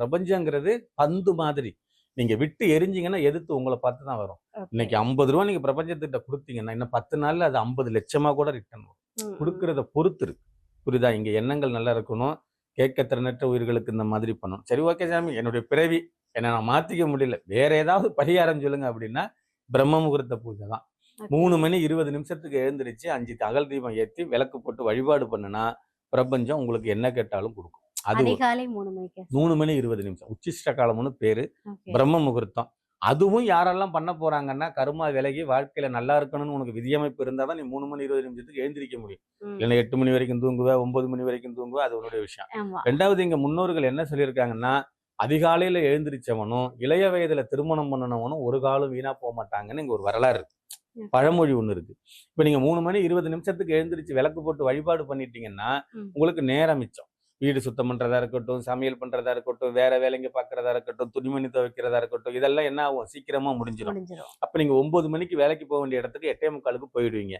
பிரபஞ்சங்கிறது பந்து மாதிரி. நீங்க விட்டு எரிஞ்சீங்கன்னா எதிர்த்து உங்களை பார்த்து தான் வரும். ஓகே. இன்னைக்கு 50 ரூபா நீங்க பிரபஞ்சத்திட்ட கொடுத்தீங்கன்னா இன்னும் 10 நாள்ல அது 50 லட்சமா கூட ரிட்டர்ன் வரும். கொடுக்கறத பொறுத்து இருக்கு. புரியுதா? இங்க எண்ணங்கள் நல்லா இருக்கணும். கேட்க திறனற்ற உயிர்களுக்கு இந்த மாதிரி பண்ணணும். சரி, ஓகே சாமி, என்னுடைய பிறவி என்ன நான் மாத்திக்க முடியல, வேற ஏதாவது பரிகாரம் சொல்லுங்க அப்படின்னா பிரம்ம முகூர்த்த பூஜை தான். 3 மணி 20 நிமிஷத்துக்கு எழுந்திருச்சு 5 அகல் தீபம் ஏற்றி விளக்கு போட்டு வழிபாடு பண்ணுனா பிரபஞ்சம் உங்களுக்கு என்ன கேட்டாலும் கொடுக்கும். அது அதிகாலை 3 மணிக்கு. 3 மணி 20 நிமிஷம் உச்சிஷ்ட காலம்னு பேரு. ஓகே. பிரம்ம முகூர்த்தம். அதுவும் யாரெல்லாம் பண்ண போறாங்கன்னா கருமா விலகி வாழ்க்கையில நல்லா இருக்கணும்னு உனக்கு விதியமைப்பு இருந்தா தான் நீ 3 மணி 20 நிமிஷத்துக்கு எழுந்திரிக்க முடியும். இல்லைன்னா 8 மணி வரைக்கும் தூங்குவ, 9 மணி வரைக்கும் தூங்குவ, அது உன்னுடைய விஷயம். ஆமா. 2வது, இங்க முன்னோர்கள் என்ன சொல்லியிருக்காங்கன்னா அதிகாலையில எழுந்திரிச்சவனும் இளைய வயதுல திருமணம் பண்ணனவனும் ஒரு காலம் வீணா போக மாட்டாங்கன்னு இங்க ஒரு வரலாறு இருக்கு. பழமொழி ஒண்ணு இருக்கு. இப்ப நீங்க 3 மணி 20 நிமிஷத்துக்கு எழுந்திரிச்சு விளக்கு போட்டு வழிபாடு பண்ணிட்டீங்கன்னா உங்களுக்கு நேரம் மிச்சம். வீடு சுத்தம் பண்றதா இருக்கட்டும், சமையல் பண்றதா இருக்கட்டும், வேற வேலைங்க பாக்குறதா இருக்கட்டும், துணிமணி துவைக்கிறதா இருக்கட்டும், இதெல்லாம் என்ன ஆகும்? சீக்கிரமா முடிஞ்சிடும். முடிஞ்சிரும். அப்ப நீங்க 9 மணிக்கு வேலைக்கு போக வேண்டிய இடத்துக்கு 8:45க்கு போயிடுவீங்க.